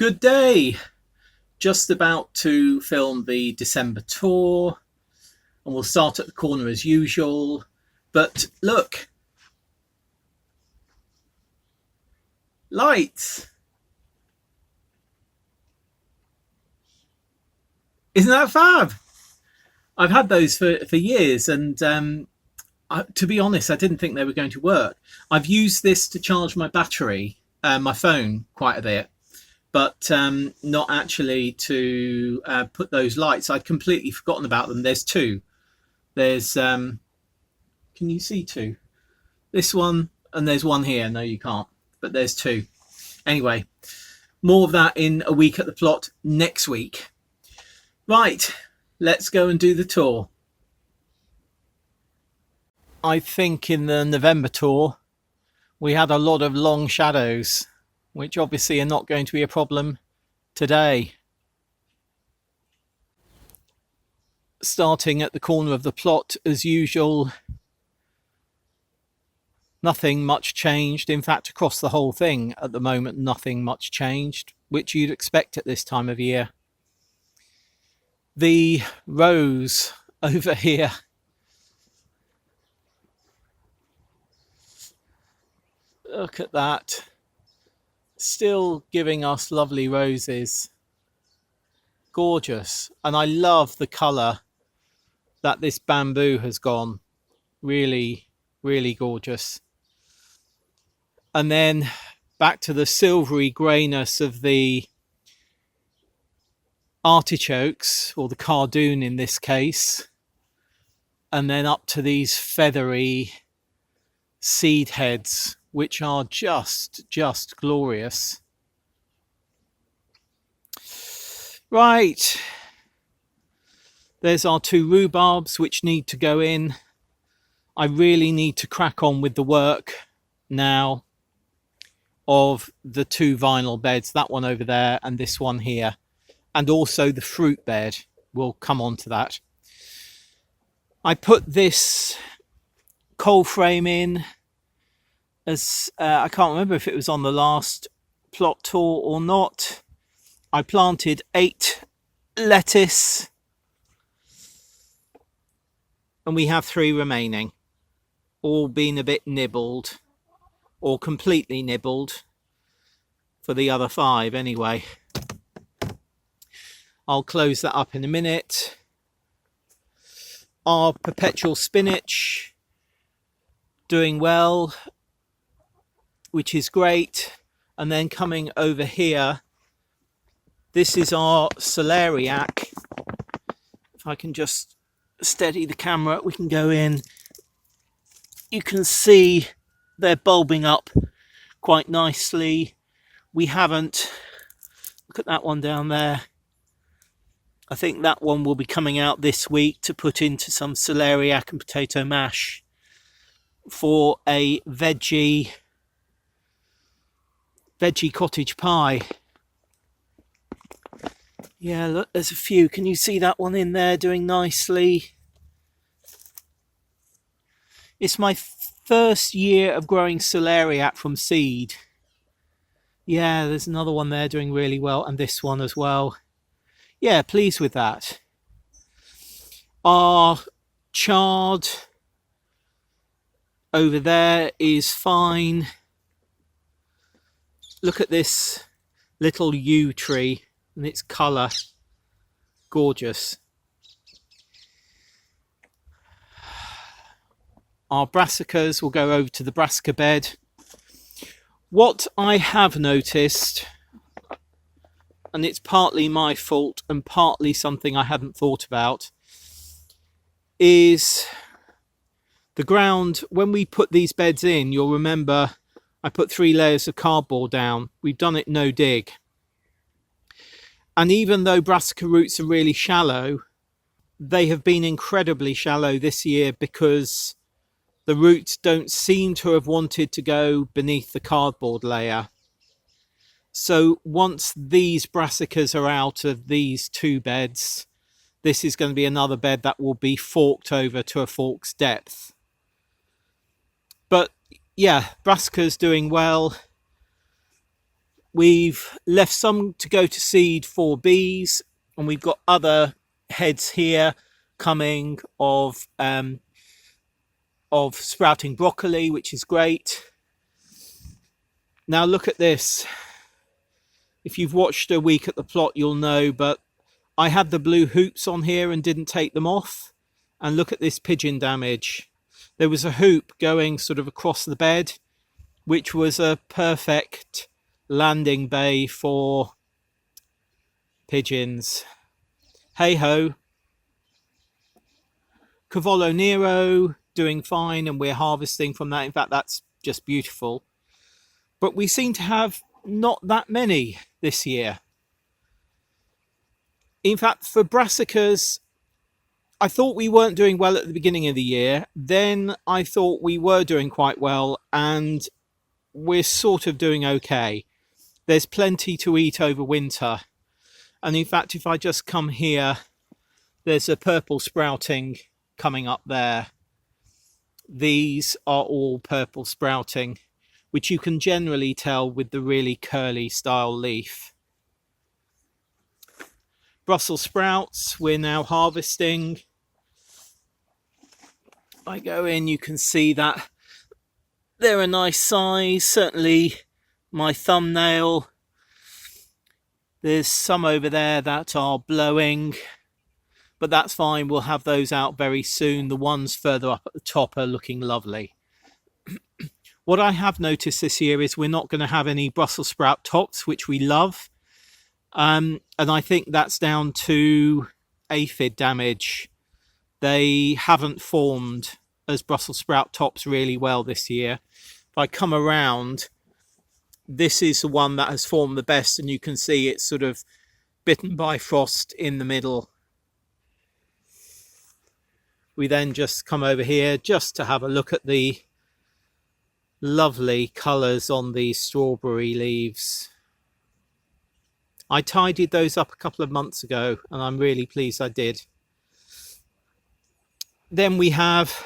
Good day. Just about to film the December tour, and we'll start at the corner as usual. But look, lights. Isn't that fab? I've had those for years, and to be honest, I didn't think they were going to work. I've used this to charge my battery, my phone, quite a bit, but not actually to put those lights. I'd completely forgotten about them. There's two. There's, can you see two? This one, and there's one here. No, you can't, but there's two. Anyway, more of that in a week at the plot next week. Right, let's go and do the tour. I think in the November tour, we had a lot of long shadows, which obviously are not going to be a problem today. Starting at the corner of the plot as usual, nothing much changed. In fact, across the whole thing at the moment, nothing much changed, which you'd expect at this time of year. The rose over here, look at that, still giving us lovely roses. Gorgeous. And I love the colour that this bamboo has gone. Really, really gorgeous. And then back to the silvery greyness of the artichokes, or the cardoon in this case, and then up to these feathery seed heads, which are just glorious. Right, there's our two rhubarbs which need to go in. I really need to crack on with the work now of the two vinyl beds, that one over there and this one here, and also the fruit bed. We'll come on to that. I put this coal frame in as I can't remember if it was on the last plot tour or not. I planted 8 lettuce and we have 3 remaining, all been a bit nibbled, or completely nibbled for the other 5 anyway. I'll close that up in a minute. Our perpetual spinach doing well, which is great. And then coming over here, this is our celeriac. If I can just steady the camera, we can go in. You can see they're bulbing up quite nicely. We haven't, look at that one down there. I think that one will be coming out this week to put into some celeriac and potato mash for a veggie cottage pie. Yeah, look, there's a few. Can you see that one in there doing nicely? It's my first year of growing celeriac from seed. Yeah, there's another one there doing really well, and this one as well. Yeah, pleased with that. Our chard over there is fine. Look at this little yew tree and its colour. Gorgeous. Our brassicas will go over to the brassica bed. What I have noticed, and it's partly my fault and partly something I hadn't thought about, is the ground. When we put these beds in, you'll remember I put 3 layers of cardboard down. We've done it no dig. And even though brassica roots are really shallow, they have been incredibly shallow this year because the roots don't seem to have wanted to go beneath the cardboard layer. So once these brassicas are out of these 2 beds, this is going to be another bed that will be forked over to a fork's depth. But yeah, brassica's doing well. We've left some to go to seed for bees, and we've got other heads here coming of sprouting broccoli, which is great. Now look at this. If you've watched a week at the plot, you'll know, but I had the blue hoops on here and didn't take them off. And look at this pigeon damage. There was a hoop going sort of across the bed, which was a perfect landing bay for pigeons. Hey ho. Cavallo Nero doing fine, and we're harvesting from that. In fact, that's just beautiful. But we seem to have not that many this year. In fact, for brassicas, I thought we weren't doing well at the beginning of the year. Then I thought we were doing quite well, and we're sort of doing okay. There's plenty to eat over winter. And in fact, if I just come here, there's a purple sprouting coming up there. These are all purple sprouting, which you can generally tell with the really curly style leaf. Brussels sprouts, we're now harvesting. I go in, you can see that they're a nice size, certainly my thumbnail. There's some over there that are blowing, but that's fine. We'll have those out very soon. The ones further up at the top are looking lovely. What I have noticed this year is we're not going to have any Brussels sprout tops, which we love. And I think that's down to aphid damage. They haven't formed as Brussels sprout tops really well this year. If I come around, this is the one that has formed the best, and you can see it's sort of bitten by frost in the middle. We then just come over here just to have a look at the lovely colours on these strawberry leaves. I tidied those up a couple of months ago, and I'm really pleased I did. Then we have,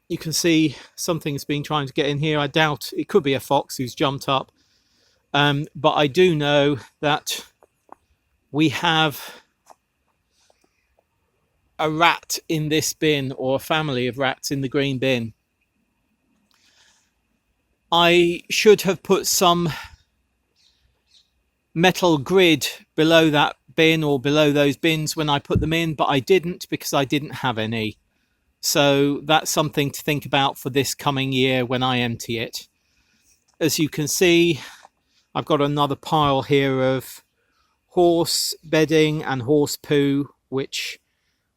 you can see something's been trying to get in here. I doubt it could be a fox who's jumped up. But I do know that we have a rat in this bin, or a family of rats in the green bin. I should have put some metal grid below that bin or below those bins when I put them in, but I didn't because I didn't have any. So that's something to think about for this coming year when I empty it. As you can see, I've got another pile here of horse bedding and horse poo, which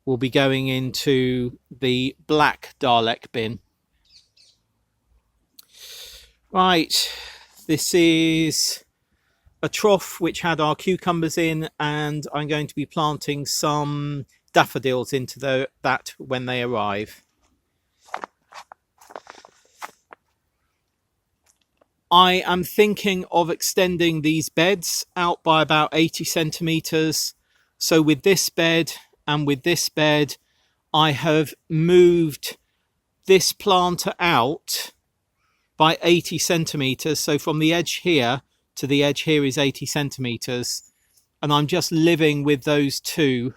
will be going into the black Dalek bin. Right, this is a trough which had our cucumbers in, and I'm going to be planting some daffodils into that when they arrive. I am thinking of extending these beds out by about 80 centimetres. So with this bed and with this bed, I have moved this planter out by 80 centimetres. So from the edge here to the edge here is 80 centimetres. And I'm just living with those two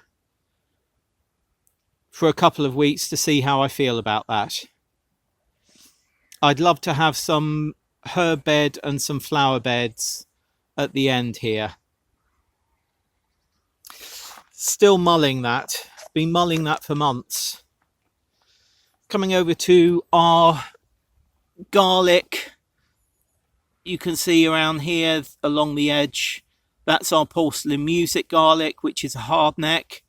for a couple of weeks to see how I feel about that. I'd love to have some herb bed and some flower beds at the end here. Still mulling that. Been mulling that for months. Coming over to our garlic. You can see around here along the edge, that's our porcelain music garlic, which is a hardneck.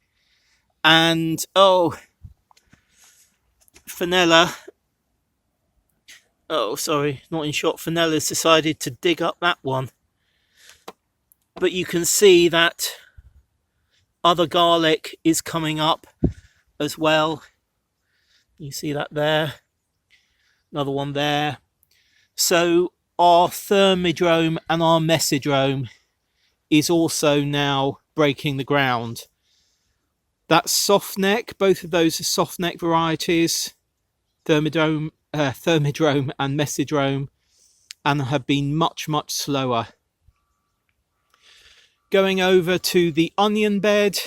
And Fenella, sorry, not in shot. Fenella's decided to dig up that one. But you can see that other garlic is coming up as well. You see that there. Another one there. So our thermidrome and our messidrome is also now breaking the ground. That's soft neck. Both of those are soft neck varieties. Thermidrome and messidrome. and have been much slower. Going over to the onion bed,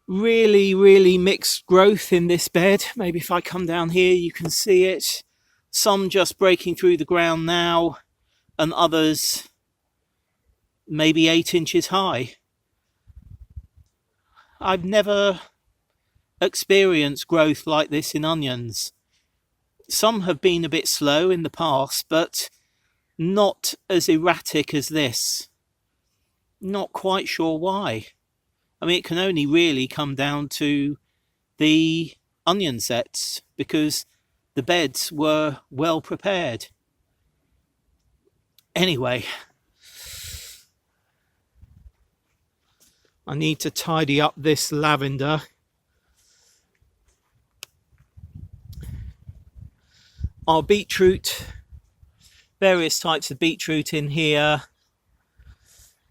really mixed growth in this bed. Maybe if I come down here you can see it. Some just breaking through the ground now, and others maybe 8 inches high. I've never experienced growth like this in onions. Some have been a bit slow in the past, but not as erratic as this. Not quite sure why. I mean, it can only really come down to the onion sets, because the beds were well prepared. Anyway, I need to tidy up this lavender. Our beetroot, various types of beetroot in here.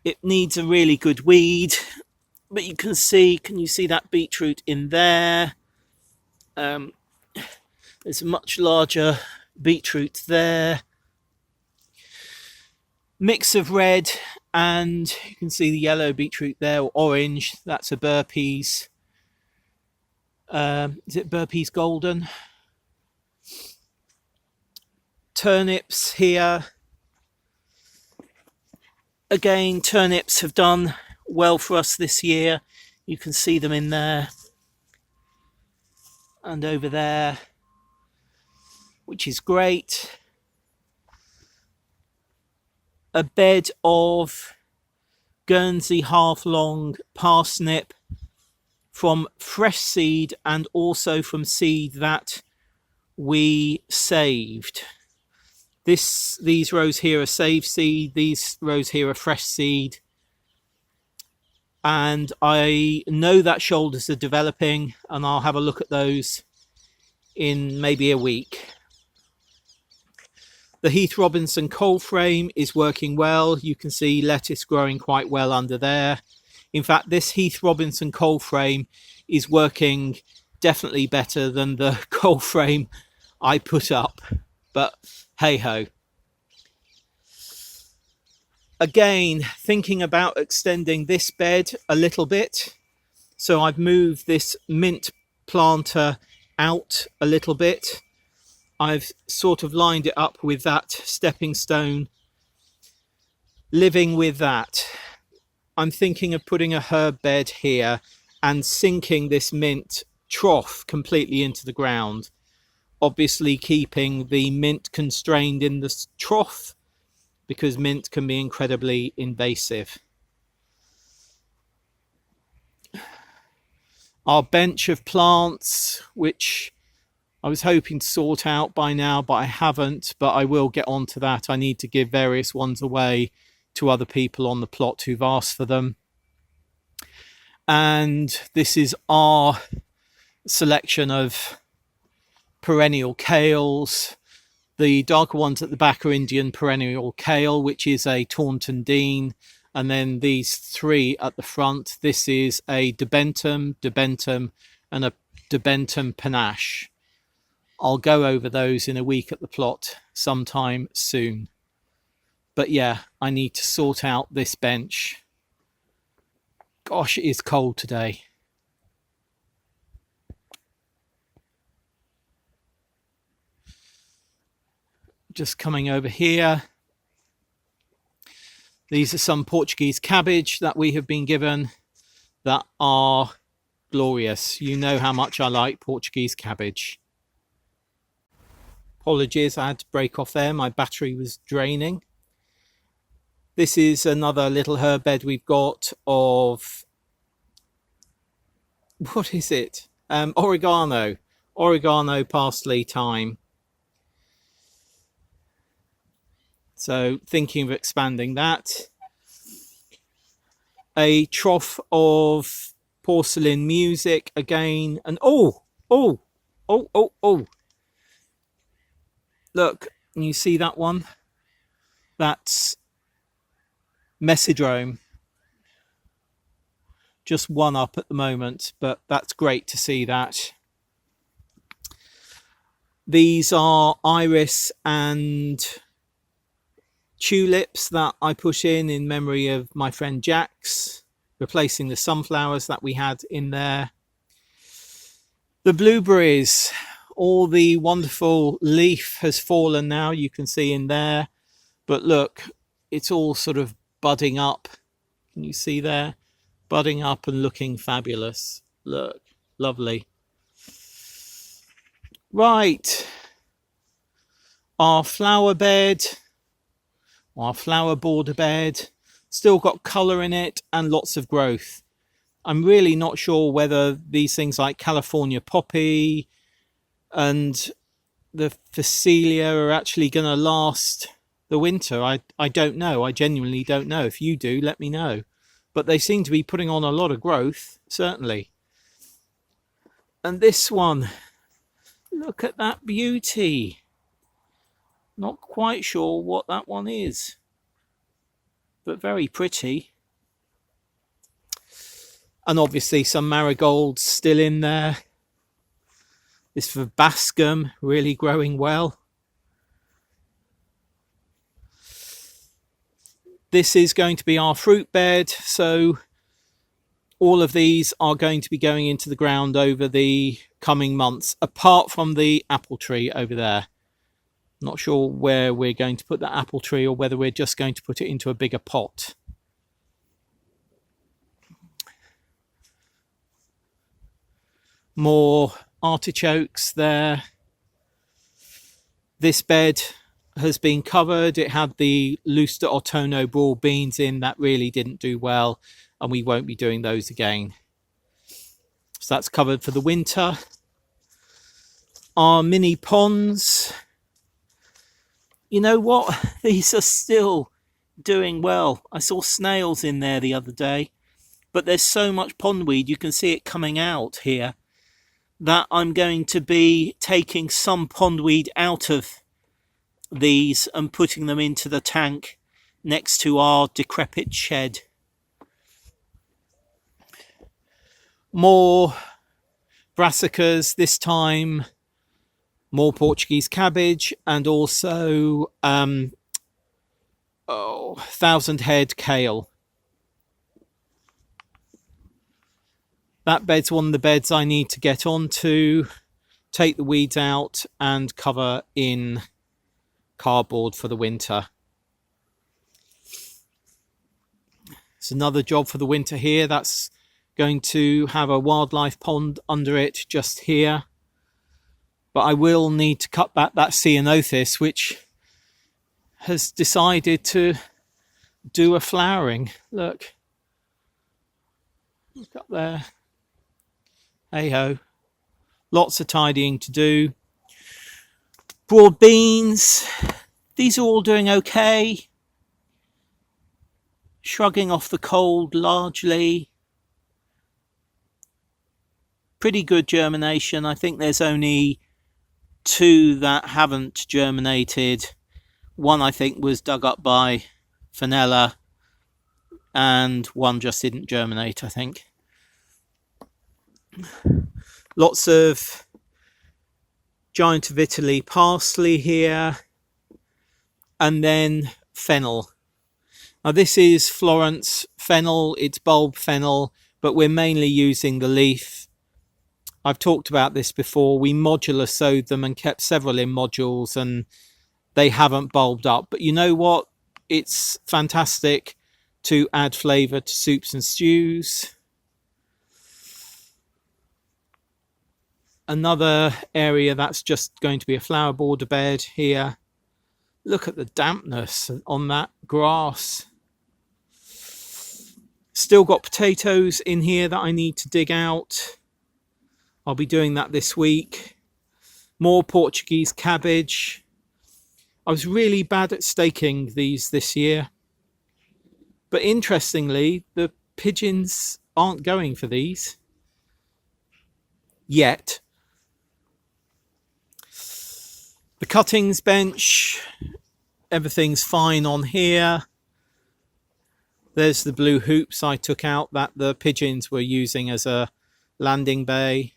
It needs a really good weed, but you can see, can you see that beetroot in there? There's a much larger beetroot there. Mix of red, and you can see the yellow beetroot there, or orange. That's a burpees. Is it burpees golden? Turnips here. Again, turnips have done well for us this year. You can see them in there and over there, which is great. A bed of Guernsey half-long parsnip from fresh seed, and also from seed that we saved. These rows here are saved seed, these rows here are fresh seed. And I know that shoulders are developing, and I'll have a look at those in maybe a week. The Heath Robinson cold frame is working well. You can see lettuce growing quite well under there. In fact, this Heath Robinson cold frame is working definitely better than the cold frame I put up. But hey ho. Again, thinking about extending this bed a little bit. So I've moved this mint planter out a little bit. I've sort of lined it up with that stepping stone, living with that. I'm thinking of putting a herb bed here and sinking this mint trough completely into the ground. Obviously keeping the mint constrained in the trough, because mint can be incredibly invasive. Our bench of plants, which I was hoping to sort out by now, but I haven't, but I will get on to that. I need to give various ones away to other people on the plot who've asked for them. And this is our selection of perennial kales. The darker ones at the back are Indian perennial kale, which is a Taunton Dean. And then these three at the front, this is a Debentum, and a Debentum panache. I'll go over those in a week at the plot sometime soon. But yeah, I need to sort out this bench. Gosh, it is cold today. Just coming over here. These are some Portuguese cabbage that we have been given that are glorious. You know how much I like Portuguese cabbage. Apologies, I had to break off there. My battery was draining. This is another little herb bed we've got of, what is it? Oregano, parsley, thyme. So thinking of expanding that. A trough of porcelain music again. And oh. Look, can you see that one? That's Messidrome. Just one up at the moment, but that's great to see that. These are iris and tulips that I put in memory of my friend Jack's, replacing the sunflowers that we had in there. The blueberries, all the wonderful leaf has fallen now, you can see in there, but look, it's all sort of budding up. Can you see there? Budding up and looking fabulous. Look, lovely. Right, our flower bed, our flower border bed, still got colour in it and lots of growth. I'm really not sure whether these things like California poppy and the Phacelia are actually going to last the winter. I don't know. I genuinely don't know. If you do, let me know. But they seem to be putting on a lot of growth, certainly. And this one, look at that beauty. Not quite sure what that one is, but very pretty. And obviously some marigolds still in there. This verbascum really growing well. This is going to be our fruit bed, so all of these are going to be going into the ground over the coming months, apart from the apple tree over there. Not sure where we're going to put that apple tree or whether we're just going to put it into a bigger pot. More artichokes there. This bed has been covered. It had the Luster Ottono broad beans in that really didn't do well, and we won't be doing those again. So that's covered for the winter. Our mini ponds, you know what, these are still doing well. I saw snails in there the other day, but there's so much pondweed, you can see it coming out here, that I'm going to be taking some pondweed out of these and putting them into the tank next to our decrepit shed. More brassicas, this time more Portuguese cabbage, and also 1,000 head kale. That bed's one of the beds I need to get onto, take the weeds out and cover in cardboard for the winter. It's another job for the winter here. That's going to have a wildlife pond under it just here. But I will need to cut back that ceanothus, which has decided to do a flowering. Look up there. Hey ho. Lots of tidying to do. Broad beans. These are all doing okay. Shrugging off the cold largely. Pretty good germination. I think there's only 2 that haven't germinated. One I think was dug up by Fenella, and one just didn't germinate, I think. Lots of Giant of Italy parsley here, and then fennel. Now this is Florence fennel, it's bulb fennel, but we're mainly using the leaf. I've talked about this before. We modular sowed them and kept several in modules, and they haven't bulbed up. But you know what? It's fantastic to add flavour to soups and stews. Another area that's just going to be a flower border bed here. Look at the dampness on that grass. Still got potatoes in here that I need to dig out. I'll be doing that this week. More Portuguese cabbage. I was really bad at staking these this year. But interestingly, the pigeons aren't going for these yet. The cuttings bench, everything's fine on here. There's the blue hoops I took out that the pigeons were using as a landing bay.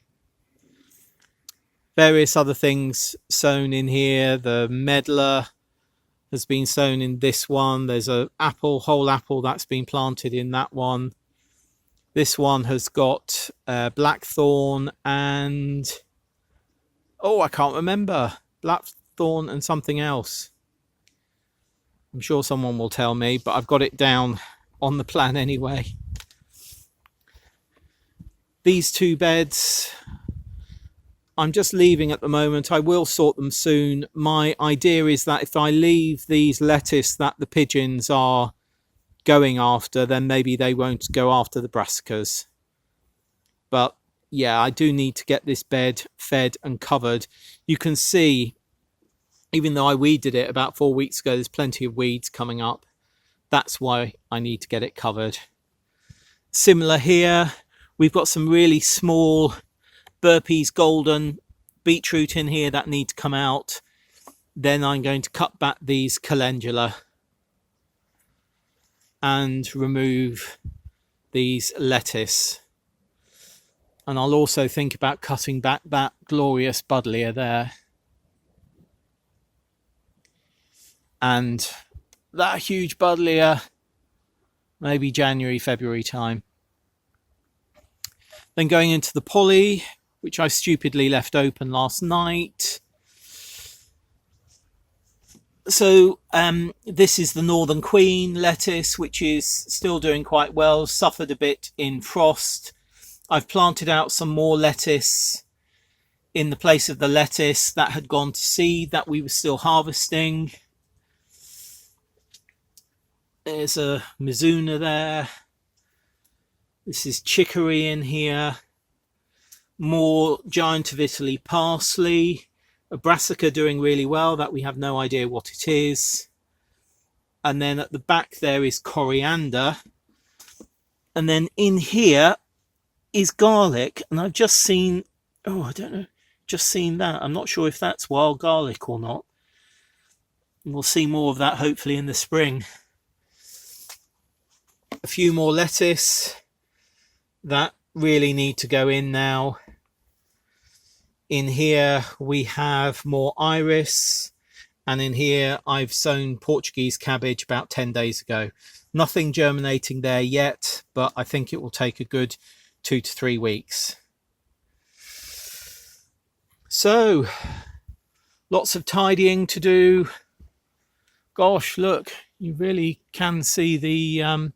various other things sown in here. The medlar has been sown in this one. There's a whole apple that's been planted in that one. This one has got blackthorn and I can't remember, blackthorn and something else. I'm sure someone will tell me, but I've got it down on the plan anyway. These 2 beds I'm just leaving at the moment. I will sort them soon. My idea is that if I leave these lettuce that the pigeons are going after, then maybe they won't go after the brassicas. But yeah, I do need to get this bed fed and covered. You can see, even though I weeded it about 4 weeks ago, there's plenty of weeds coming up. That's why I need to get it covered. Similar here, we've got some really small burpees golden beetroot in here that need to come out. Then I'm going to cut back these calendula and remove these lettuce. And I'll also think about cutting back that glorious buddleia there. And that huge buddleia, maybe January, February time. Then going into the poly, which I stupidly left open last night. So this is the Northern Queen lettuce, which is still doing quite well, suffered a bit in frost. I've planted out some more lettuce in the place of the lettuce that had gone to seed that we were still harvesting. There's a Mizuna there. This is chicory in here. More Giant of Italy parsley. A Brassica doing really well that we have no idea what it is. And then at the back there is coriander. And then in here is garlic. And I've just seen, I don't know, just seen that. I'm not sure if that's wild garlic or not. And we'll see more of that hopefully in the spring. A few more lettuce that really need to go in now. In here we have more iris, and in here I've sown Portuguese cabbage about 10 days ago. Nothing germinating there yet, but I think it will take a good 2 to 3 weeks. So lots of tidying to do. Gosh, look, you really can see the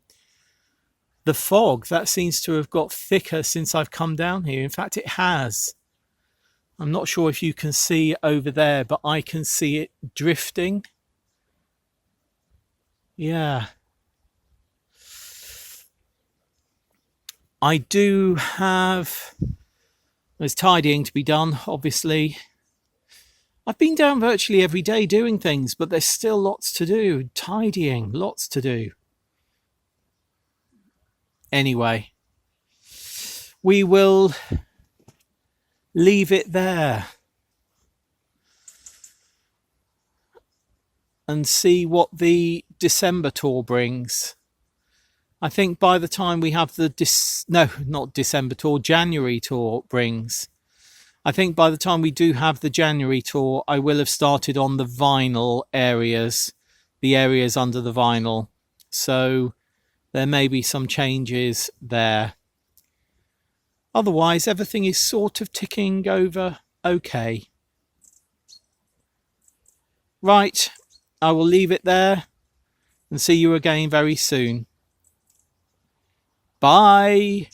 fog that seems to have got thicker since I've come down here. In fact, it has. I'm not sure if you can see over there, but I can see it drifting. Yeah. I do have... There's tidying to be done, obviously. I've been down virtually every day doing things, but there's still lots to do. Tidying, lots to do. Anyway, we will leave it there and see what the December tour brings. I think by the time we have the January tour brings. I think by the time we do have the January tour, I will have started on the vinyl areas, the areas under the vinyl. So there may be some changes there. Otherwise, everything is sort of ticking over okay. Right, I will leave it there and see you again very soon. Bye.